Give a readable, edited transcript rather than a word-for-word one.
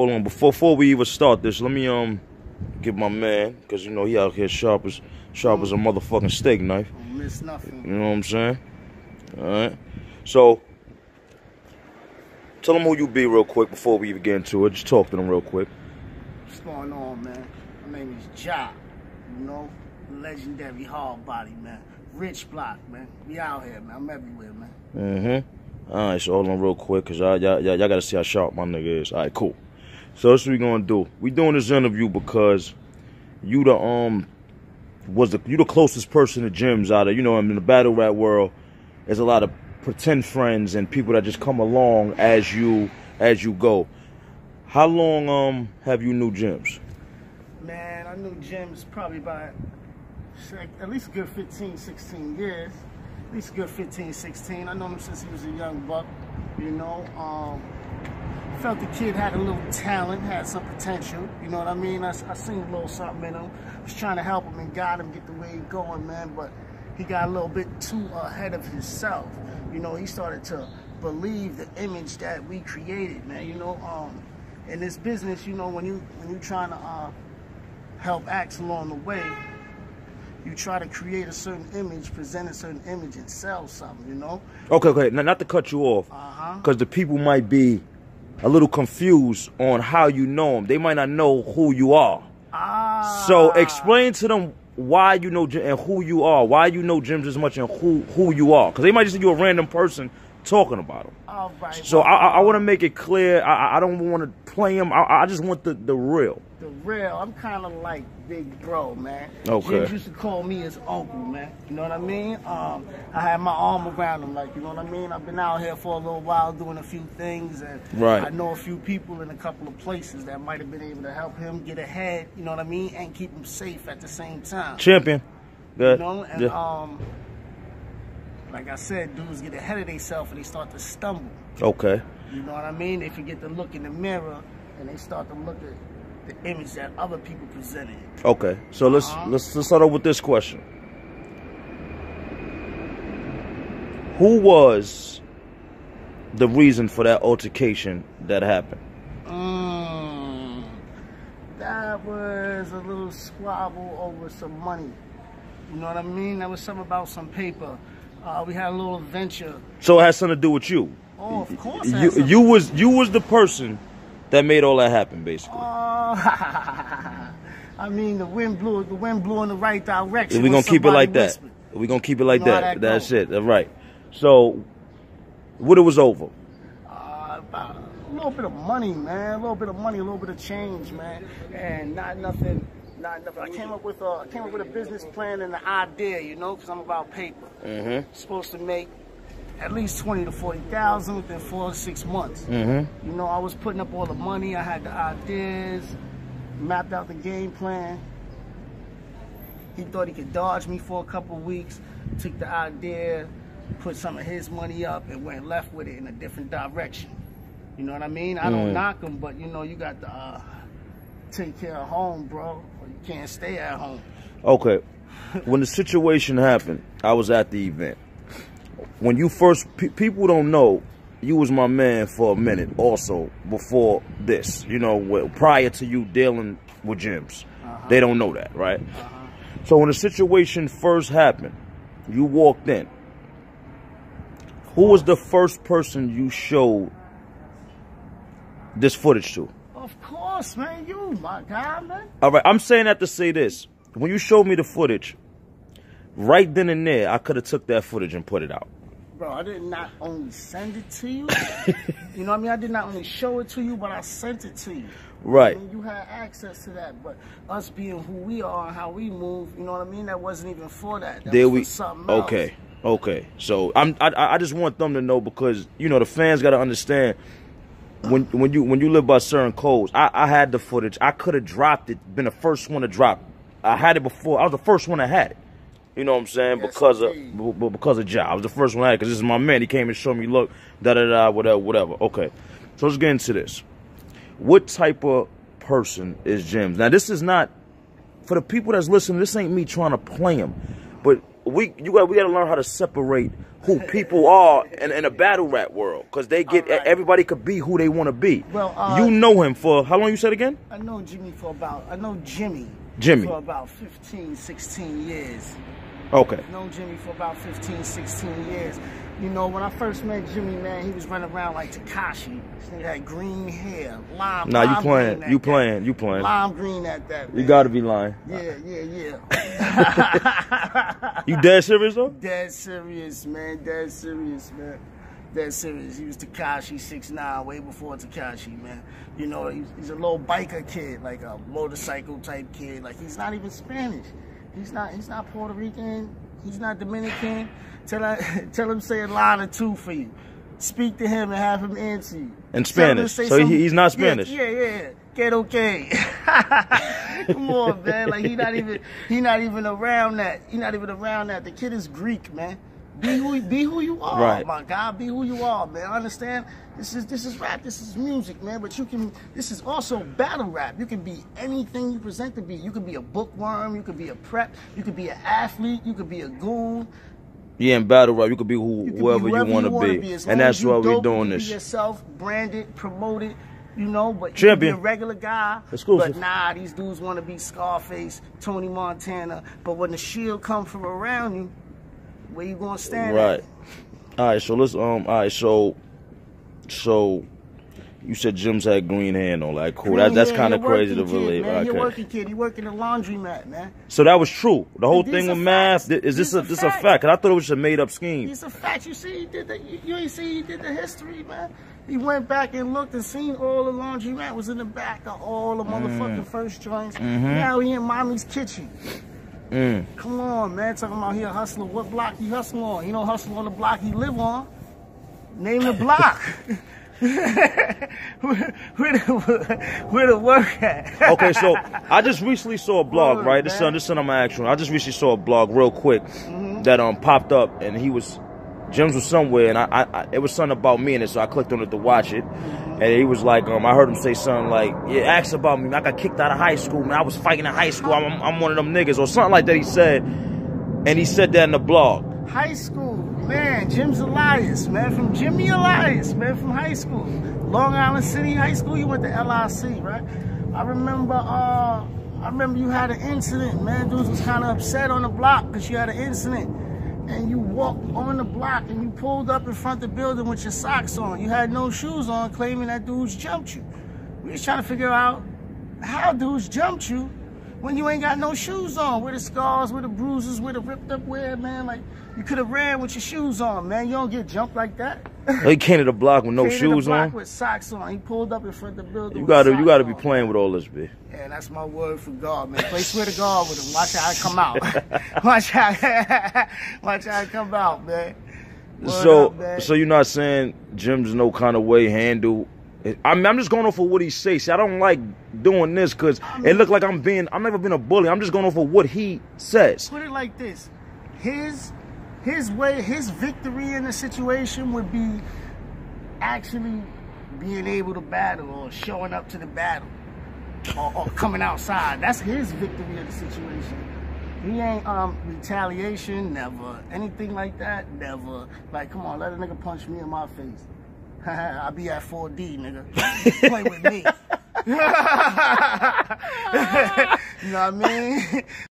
hold on. Before we even start this, let me get my man, because you know he out here sharp as a motherfucking steak knife. Don't miss nothing. You know what I'm saying? All right. So tell them who you be real quick before we even get into it. Just talk to them real quick. What's going on, man? My name is Ja. You know, legendary hard body, man. Rich block, man. We out here, man. I'm everywhere, man. All right, so hold on real quick, because y'all got to see how sharp my nigga is. All right, cool. So that's what we going to do. We doing this interview because you the closest person to Jimz out there. You know, in the battle rap world, there's a lot of pretend friends and people that just come along as you go. How long have you knew Jimz? Man, I knew Jimz probably by at least a good 15, 16 years. At least a good 15, 16. I know him since he was a young buck, you know. Felt the kid had a little talent, had some potential, you know what I mean? I seen a little something in him. Was trying to help him and guide him, get the way he going, man, but he got a little bit too ahead of himself. You know, he started to believe the image that we created, man, you know. In this business, you know, when you trying to help acts along the way, you try to create a certain image, present a certain image, and sell something, you know? Okay. Now, not to cut you off, because the people might be a little confused on how you know them. They might not know who you are. So explain to them why you know and who you are, why you know Jimz as much and who you are. Because they might just think you're a random person talking about him. All right. So I want to make it clear. I don't want to play him. I just want the real. The real. I'm kind of like big bro, man. Okay. Jimz used to call me his uncle, man. You know what I mean? I had my arm around him, like, you know what I mean? I've been out here for a little while doing a few things, and I know a few people in a couple of places that might have been able to help him get ahead, you know what I mean, and keep him safe at the same time. Champion. Good. You know, and like I said, dudes get ahead of themselves and they start to stumble. Okay. You know what I mean? They forget to look in the mirror and they start to look at the image that other people presented. Okay, so let's start off with this question. Who was the reason for that altercation that happened? That was a little squabble over some money. You know what I mean? That was something about some paper. We had a little adventure. So it has something to do with you. Oh, of course. You was the person that made all that happen, basically. I mean, the wind blew in the right direction. We're gonna keep it like that. We're gonna keep it like that. That's it. That's right. So, what it was over? About a little bit of money, man. A little bit of money, a little bit of change, man, and not nothing. I came up with a business plan and an idea, you know, because I'm about paper. Supposed to make at least 20 to 40,000 within 4 to 6 months. You know, I was putting up all the money. I had the ideas, mapped out the game plan. He thought he could dodge me for a couple of weeks. Took the idea, put some of his money up, and went left with it in a different direction. You know what I mean? I don't knock him, but you know, you got to take care of home, bro. Or you can't stay at home. Okay. When the situation happened, I was at the event. When you first, people don't know, you was my man for a minute also before this, you know, prior to you dealing with Jimz. They don't know that, right? So when the situation first happened, you walked in. Who was the first person you showed this footage to? Of course, man. You, my guy, man. All right, I'm saying that to say this. When you showed me the footage, right then and there, I could have took that footage and put it out. Bro, I did not only send it to you. You know what I mean? I did not only show it to you, but I sent it to you. Right. I mean, you had access to that. But us being who we are and how we move, you know what I mean? That wasn't even for that. That was for something else. Okay. So I just want them to know, because you know the fans got to understand. When you live by certain codes, I had the footage. I could have dropped it, been the first one to drop it. I had it before. I was the first one that had it. You know what I'm saying? Yes, because of Ja. I was the first one that had it, because this is my man. He came and showed me, look, whatever. Okay. So let's get into this. What type of person is Jimz? Now, this is not, for the people that's listening, this ain't me trying to play him. But we gotta learn how to separate who people are in a battle rap world, because they get everybody could be who they want to be. Well, you know him for how long? You said again? I know Jimmy for about about 15, 16 years. Okay. I've known Jimmy for about 15, 16 years. You know, when I first met Jimmy, man, he was running around like Tekashi. This nigga had green hair, lime. Nah, lime you playing. Lime green at that. Man. You gotta be lying. Yeah. You dead serious though? Dead serious, man. Dead serious. He was Tekashi 6'9", way before Tekashi, man. You know, he's a little biker kid, like a motorcycle type kid. Like, he's not even Spanish. He's not Puerto Rican. He's not Dominican. Tell him say a line or two for you. Speak to him and have him answer you. In Spanish. So he's not Spanish. Yeah. Get okay. Come on, man. Like, he not even around that. He not even around that. The kid is Greek, man. Be who you are, right. My God. Be who you are, man. Understand? This is rap. This is music, man. But this is also battle rap. You can be anything you present to be. You can be a bookworm. You could be a prep. You could be an athlete. You could be a goon. Yeah, in battle rap, you could be whoever you want to be. And that's why we're doing this. Be yourself, branded, promoted, you know, but you Champion. can be a regular guy. Exclusive. But nah, these dudes want to be Scarface, Tony Montana. But when the shield come from around you, where you gonna stand? Right. At? All right. So let's so you said Jimz had green hair and all that. Cool. That's kind of crazy to believe. Man, okay. You're working kid. You work in the laundromat, man. So that was true. The whole thing with math. Is this a fact? Cause I thought it was a made up scheme. It's a fact. You see, you ain't see he did the history, man. He went back and looked and seen all the laundromat was in the back of all the motherfucking first joints. Now he in mommy's kitchen. Come on, man. Talking about he a hustler. What block he hustle on? He don't hustle on the block he live on. Name the block. where the work at? Okay, so I just recently saw a blog, right? This son I'm actually. I just recently saw a blog real quick that popped up, and Jimz was somewhere, and it was something about me in it, so I clicked on it to watch it. And he was like, I heard him say something like, yeah, ask about me. I got kicked out of high school, man. I was fighting in high school. I'm one of them niggas, or something like that he said. And he said that in the blog. High school, man. Jimz Elias, man. From Jimmy Elias, man. From high school. Long Island City High School. You went to LIC, right? I remember you had an incident, man. Dudes was kind of upset on the block because you had an incident. And you walked on the block and you pulled up in front of the building with your socks on. You had no shoes on, claiming that dudes jumped you. We was trying to figure out how dudes jumped you when you ain't got no shoes on. Where the scars, where the bruises, where the ripped up wear, man. Like, you could have ran with your shoes on, man. You don't get jumped like that. He came to the block with no shoes on? With socks on. He pulled up in front of the building. You gotta be playing with all this, B. Yeah, that's my word for God, man. Play swear to God with him. Watch how I come out. watch how I come out, man. So you're not saying Jimz no kind of way handle? I'm just going off of what he says. See, I don't like doing this because it look like I've never been a bully. I'm just going off of what he says. Put it like this: his victory in the situation would be actually being able to battle or showing up to the battle or coming outside. That's his victory of the situation. He ain't retaliation, never. Anything like that, never. Like, come on, let a nigga punch me in my face. I'll be at 4D, nigga. Play with me. You know what I mean?